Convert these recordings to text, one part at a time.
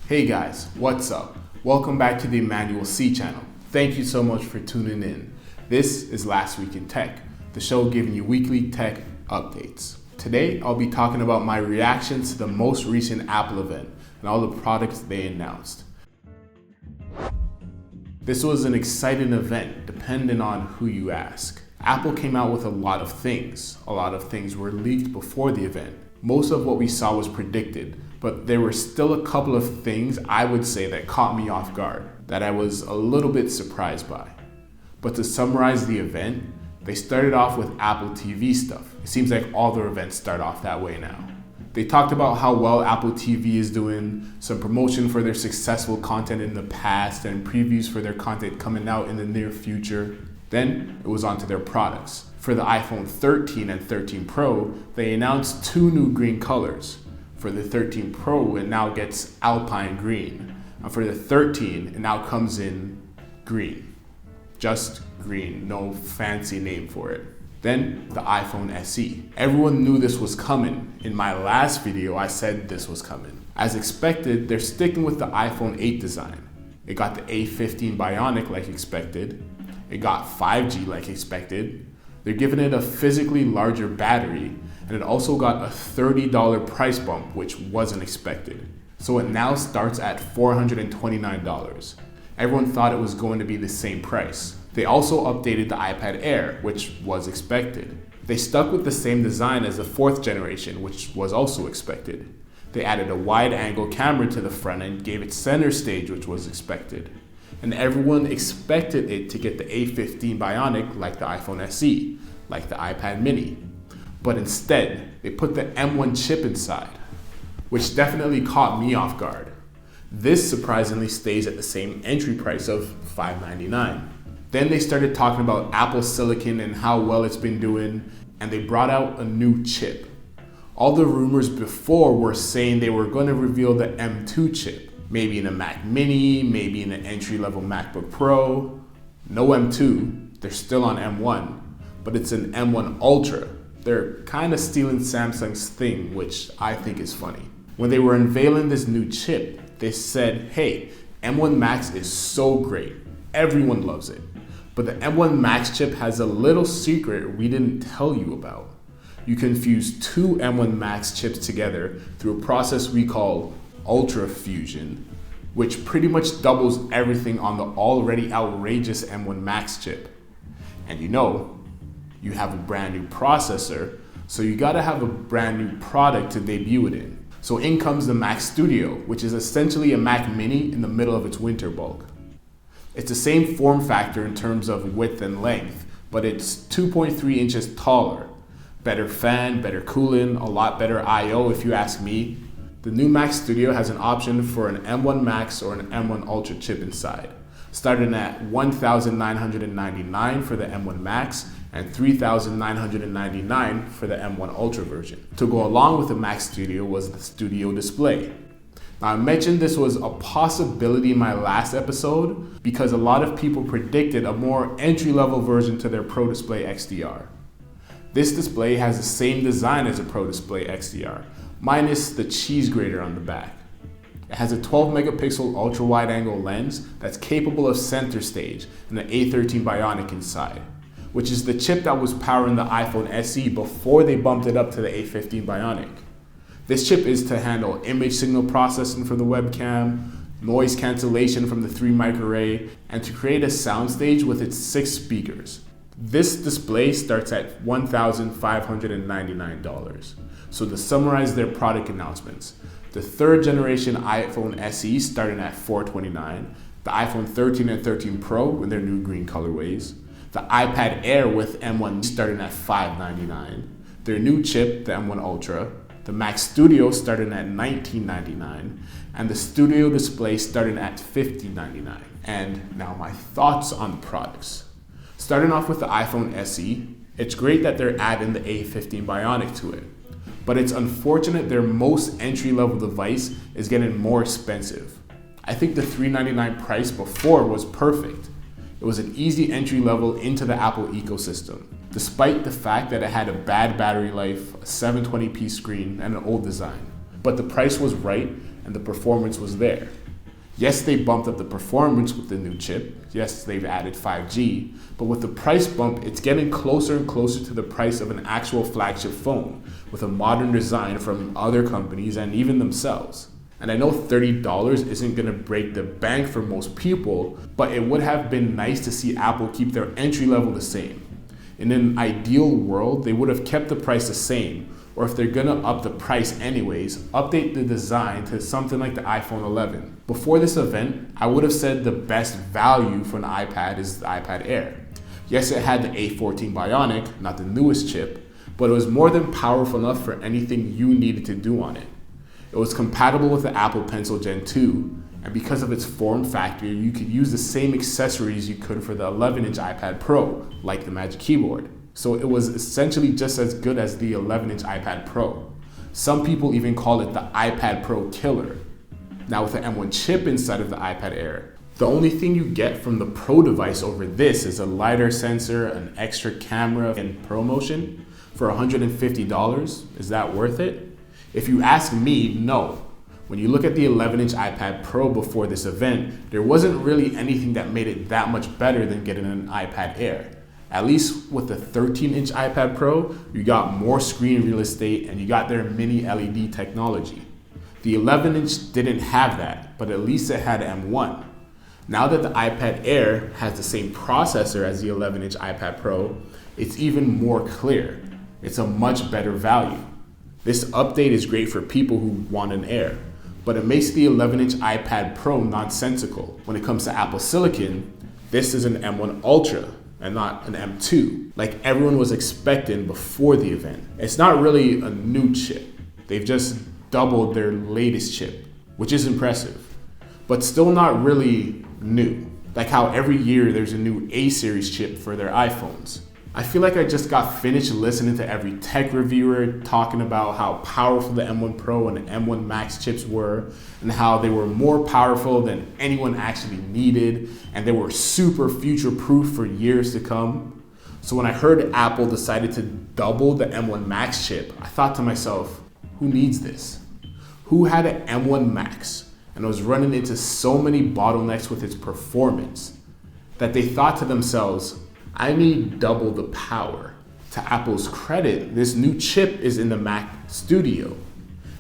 Hey guys, what's up? Welcome back to the Emanuel-C channel. Thank you so much for tuning in. This is Last Week in Tech, the show giving you weekly tech updates. Today, I'll be talking about my reactions to the most recent Apple event and all the products they announced. This was an exciting event, depending on who you ask. Apple came out with a lot of things. A lot of things were leaked before the event. Most of what we saw was predicted, but there were still a couple of things I would say that caught me off guard, that I was a little bit surprised by. But to summarize the event, they started off with Apple TV stuff. It seems like all their events start off that way now. They talked about how well Apple TV is doing, some promotion for their successful content in the past, and previews for their content coming out in the near future. Then it was on to their products. For the iPhone 13 and 13 Pro, they announced two new green colors. For the 13 Pro, it now gets Alpine green. And for the 13, it now comes in green. Just green, no fancy name for it. Then the iPhone SE. Everyone knew this was coming. In my last video, I said this was coming. As expected, they're sticking with the iPhone 8 design. It got the A15 Bionic like expected. It got 5G like expected. They're giving it a physically larger battery, and it also got a $30 price bump, which wasn't expected. So it now starts at $429. Everyone thought it was going to be the same price. They also updated the iPad Air, which was expected. They stuck with the same design as the 4th generation, which was also expected. They added a wide-angle camera to the front and gave it center stage, which was expected. And everyone expected it to get the A15 Bionic like the iPhone SE, like the iPad mini. But instead, they put the M1 chip inside, which definitely caught me off guard. This surprisingly stays at the same entry price of $599. Then they started talking about Apple Silicon and how well it's been doing, and they brought out a new chip. All the rumors before were saying they were going to reveal the M2 chip. Maybe in a Mac Mini, maybe in an entry-level MacBook Pro. No M2, they're still on M1, but it's an M1 Ultra. They're kind of stealing Samsung's thing, which I think is funny. When they were unveiling this new chip, they said, hey, M1 Max is so great. Everyone loves it. But the M1 Max chip has a little secret we didn't tell you about. You can fuse two M1 Max chips together through a process we call Ultra Fusion, which pretty much doubles everything on the already outrageous M1 Max chip. And you have a brand new processor, so you gotta have a brand new product to debut it in. So in comes the MacStudio, which is essentially a Mac Mini in the middle of its winter bulk. It's the same form factor in terms of width and length, but it's 2.3 inches taller. Better fan, better cooling, a lot better I/O if you ask me. The new MacStudio has an option for an M1 Max or an M1 Ultra chip inside, starting at $1,999 for the M1 Max and $3,999 for the M1 Ultra version. To go along with the MacStudio was the Studio Display. Now I mentioned this was a possibility in my last episode because a lot of people predicted a more entry-level version to their Pro Display XDR. This display has the same design as a Pro Display XDR, minus the cheese grater on the back. It has a 12 megapixel ultra wide angle lens that's capable of center stage and an A13 Bionic inside, which is the chip that was powering the iPhone SE before they bumped it up to the A15 Bionic. This chip is to handle image signal processing for the webcam, noise cancellation from the 3 microarray, and to create a soundstage with its 6 speakers. This display starts at $1,599. So to summarize their product announcements, the 3rd generation iPhone SE starting at $429, the iPhone 13 and 13 Pro in their new green colorways, the iPad Air with M1 starting at $599, their new chip, the M1 Ultra, the MacStudio starting at $1999, and the Studio Display starting at $5099. And now my thoughts on the products. Starting off with the iPhone SE, it's great that they're adding the A15 Bionic to it. But it's unfortunate their most entry-level device is getting more expensive. I think the $399 price before was perfect. It was an easy entry level into the Apple ecosystem, despite the fact that it had a bad battery life, a 720p screen, and an old design. But the price was right, and the performance was there. Yes, they bumped up the performance with the new chip. Yes, they've added 5G, but with the price bump, it's getting closer and closer to the price of an actual flagship phone with a modern design from other companies and even themselves. And I know $30 isn't gonna break the bank for most people, but it would have been nice to see Apple keep their entry level the same. In an ideal world, they would have kept the price the same, or if they're gonna up the price anyways, update the design to something like the iPhone 11. Before this event, I would have said the best value for an iPad is the iPad Air. Yes, it had the A14 Bionic, not the newest chip, but it was more than powerful enough for anything you needed to do on it. It was compatible with the Apple Pencil Gen 2, and because of its form factor, you could use the same accessories you could for the 11-inch iPad Pro, like the Magic Keyboard. So it was essentially just as good as the 11-inch iPad Pro. Some people even call it the iPad Pro killer. Now with the M1 chip inside of the iPad Air, the only thing you get from the Pro device over this is a LiDAR sensor, an extra camera, and ProMotion for $150. Is that worth it? If you ask me, no. When you look at the 11-inch iPad Pro before this event, there wasn't really anything that made it that much better than getting an iPad Air. At least with the 13-inch iPad Pro, you got more screen real estate and you got their mini LED technology. The 11-inch didn't have that, but at least it had M1. Now that the iPad Air has the same processor as the 11-inch iPad Pro, it's even more clear. It's a much better value. This update is great for people who want an Air, but it makes the 11-inch iPad Pro nonsensical. When it comes to Apple Silicon, this is an M1 Ultra and not an M2, like everyone was expecting before the event. It's not really a new chip. They've just doubled their latest chip, which is impressive, but still not really new. Like how every year there's a new A series chip for their iPhones. I feel like I just got finished listening to every tech reviewer talking about how powerful the M1 Pro and the M1 Max chips were, and how they were more powerful than anyone actually needed, and they were super future-proof for years to come. So when I heard Apple decided to double the M1 Max chip, I thought to myself, who needs this? Who had an M1 Max and was running into so many bottlenecks with its performance that they thought to themselves, I need double the power. To Apple's credit, this new chip is in the MacStudio.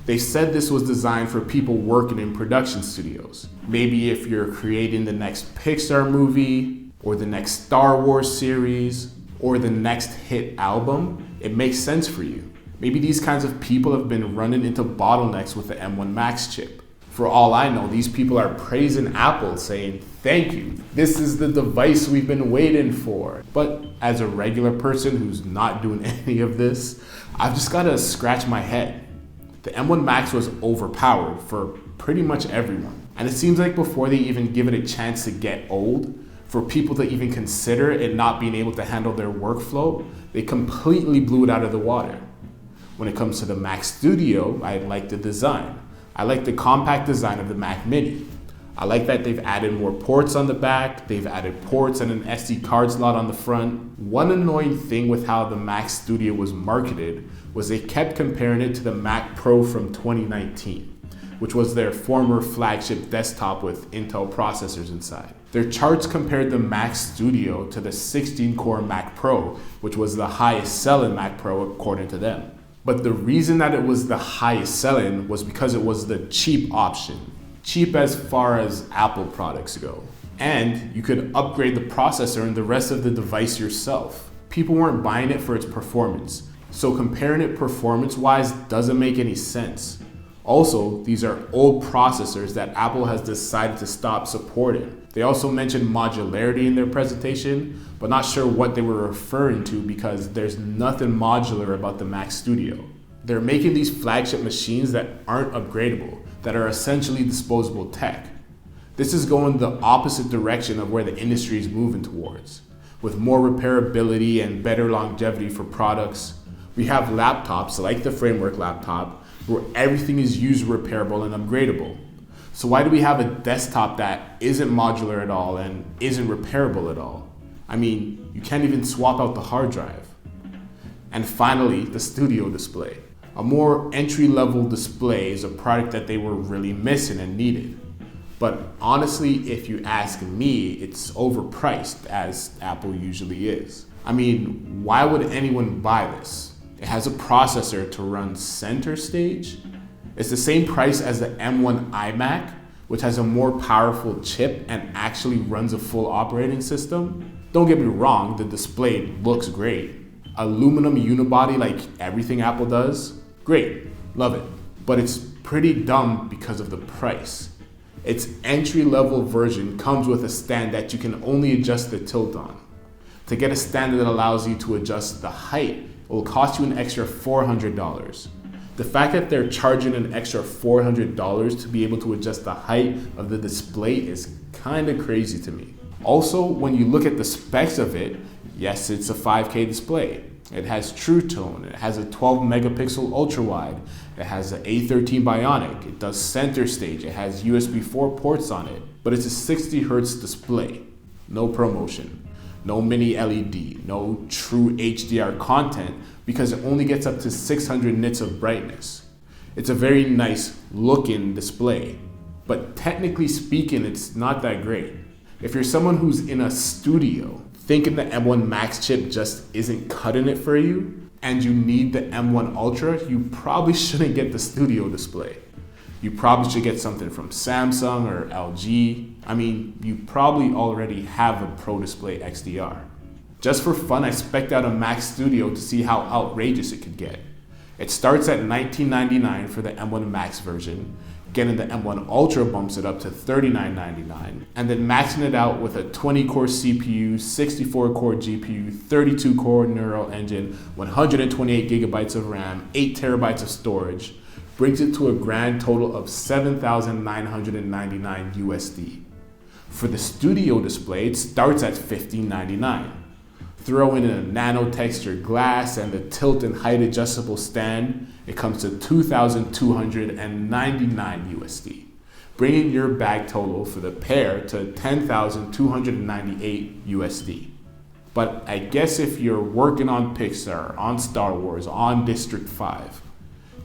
They said this was designed for people working in production studios. Maybe if you're creating the next Pixar movie, or the next Star Wars series, or the next hit album, it makes sense for you. Maybe these kinds of people have been running into bottlenecks with the M1 Max chip. For all I know, these people are praising Apple, saying, thank you, this is the device we've been waiting for. But as a regular person who's not doing any of this, I've just gotta scratch my head. The M1 Max was overpowered for pretty much everyone. And it seems like before they even give it a chance to get old, for people to even consider it not being able to handle their workflow, they completely blew it out of the water. When it comes to the MacStudio, I like the design. I like the compact design of the Mac Mini. I like that they've added more ports on the back, they've added ports and an SD card slot on the front. One annoying thing with how the MacStudio was marketed was they kept comparing it to the Mac Pro from 2019, which was their former flagship desktop with Intel processors inside. Their charts compared the MacStudio to the 16-core Mac Pro, which was the highest selling Mac Pro according to them. But the reason that it was the highest selling was because it was the cheap option. Cheap as far as Apple products go. And you could upgrade the processor and the rest of the device yourself. People weren't buying it for its performance. So comparing it performance-wise doesn't make any sense. Also, these are old processors that Apple has decided to stop supporting. They also mentioned modularity in their presentation, but not sure what they were referring to because there's nothing modular about the MacStudio. They're making these flagship machines that aren't upgradable, that are essentially disposable tech. This is going the opposite direction of where the industry is moving towards. With more repairability and better longevity for products, we have laptops like the Framework laptop where everything is used repairable and upgradable. So why do we have a desktop that isn't modular at all and isn't repairable at all? I mean, you can't even swap out the hard drive. And finally, the studio display. A more entry-level display is a product that they were really missing and needed. But honestly, if you ask me, it's overpriced, as Apple usually is. I mean, why would anyone buy this? It has a processor to run center stage. It's the same price as the M1 iMac, which has a more powerful chip and actually runs a full operating system. Don't get me wrong, the display looks great. Aluminum unibody like everything Apple does, great, love it. But it's pretty dumb because of the price. Its entry-level version comes with a stand that you can only adjust the tilt on. To get a stand that allows you to adjust the height, it will cost you an extra $400. The fact that they're charging an extra $400 to be able to adjust the height of the display is kind of crazy to me. Also, when you look at the specs of it, yes, it's a 5K display. It has True Tone, it has a 12 megapixel ultra wide, it has an A13 Bionic, it does center stage, it has USB 4 ports on it, but it's a 60 Hertz display. No promotion, no mini LED, no true HDR content because it only gets up to 600 nits of brightness. It's a very nice looking display, but technically speaking, it's not that great. If you're someone who's in a studio, thinking the M1 Max chip just isn't cutting it for you, and you need the M1 Ultra, you probably shouldn't get the studio display. You probably should get something from Samsung or LG. I mean, you probably already have a Pro Display XDR. Just for fun, I spec'd out a MacStudio to see how outrageous it could get. It starts at $19.99 for the M1 Max version, getting the M1 Ultra bumps it up to $39.99, and then maxing it out with a 20-core CPU, 64-core GPU, 32-core neural engine, 128 gigabytes of RAM, 8 terabytes of storage, brings it to a grand total of $7,999 USD. For the studio display, it starts at $15.99. Throw in a nano textured glass and the tilt and height adjustable stand, it comes to $2,299 USD, bringing your bag total for the pair to $10,298 USD. But I guess if you're working on Pixar, on Star Wars, on District 5,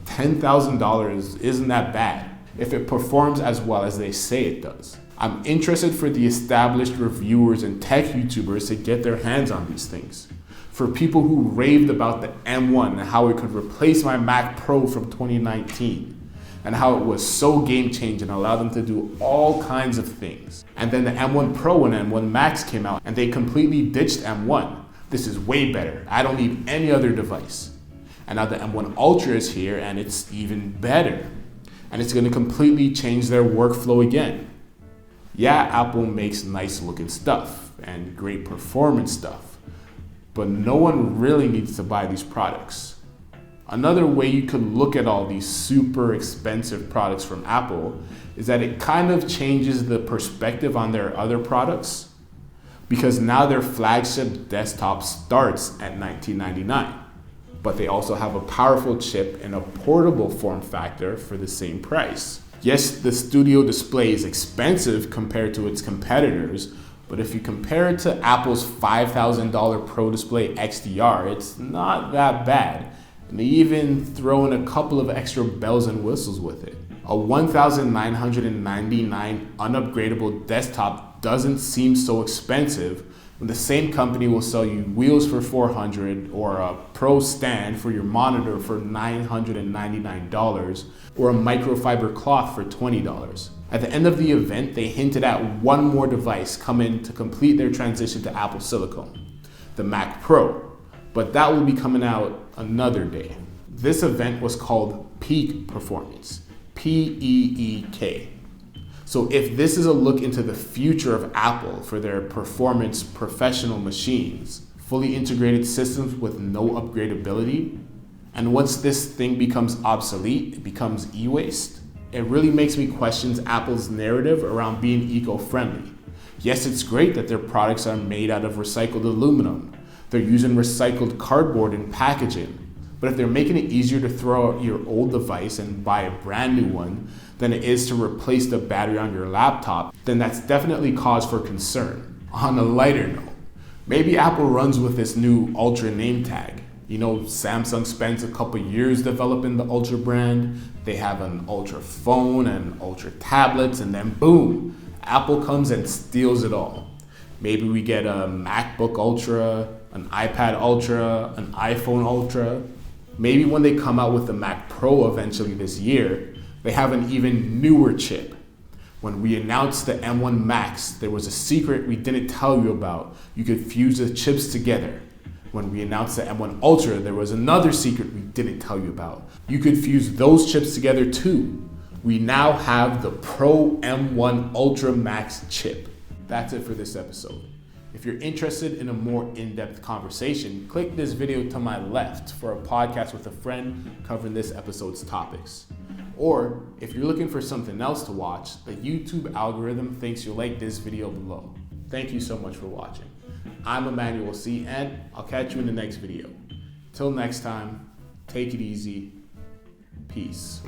$10,000 isn't that bad if it performs as well as they say it does. I'm interested for the established reviewers and tech YouTubers to get their hands on these things. For people who raved about the M1 and how it could replace my Mac Pro from 2019 and how it was so game-changing and allowed them to do all kinds of things. And then the M1 Pro and M1 Max came out and they completely ditched M1. This is way better. I don't need any other device. And now the M1 Ultra is here and it's even better. And it's going to completely change their workflow again. Yeah, Apple makes nice looking stuff and great performance stuff, but no one really needs to buy these products. Another way you could look at all these super expensive products from Apple is that it kind of changes the perspective on their other products, because now their flagship desktop starts at $19.99, but they also have a powerful chip in a portable form factor for the same price. Yes, the studio display is expensive compared to its competitors, but if you compare it to Apple's $5,000 Pro Display XDR, it's not that bad. And they even throw in a couple of extra bells and whistles with it. A $1,999 unupgradable desktop doesn't seem so expensive when the same company will sell you wheels for $400 or a Pro stand for your monitor for $999 or a microfiber cloth for $20. At the end of the event, they hinted at one more device coming to complete their transition to Apple Silicon, the Mac Pro, but that will be coming out another day. This event was called Peak Performance, P-E-E-K. So if this is a look into the future of Apple for their performance professional machines, fully integrated systems with no upgradability, and once this thing becomes obsolete, it becomes e-waste, it really makes me question Apple's narrative around being eco-friendly. Yes, it's great that their products are made out of recycled aluminum. They're using recycled cardboard in packaging. But if they're making it easier to throw out your old device and buy a brand new one than it is to replace the battery on your laptop, then that's definitely cause for concern. On a lighter note, maybe Apple runs with this new Ultra name tag. You know, Samsung spends a couple years developing the Ultra brand. They have an Ultra phone and Ultra tablets, and then boom, Apple comes and steals it all. Maybe we get a MacBook Ultra, an iPad Ultra, an iPhone Ultra. Maybe when they come out with the Mac Pro eventually this year, they have an even newer chip. When we announced the M1 Max, there was a secret we didn't tell you about. You could fuse the chips together. When we announced the M1 Ultra, there was another secret we didn't tell you about. You could fuse those chips together too. We now have the Pro M1 Ultra Max chip. That's it for this episode. If you're interested in a more in-depth conversation, click this video to my left for a podcast with a friend covering this episode's topics. Or if you're looking for something else to watch, the YouTube algorithm thinks you'll like this video below. Thank you so much for watching. I'm Emanuel-C, and I'll catch you in the next video. Till next time, take it easy. Peace.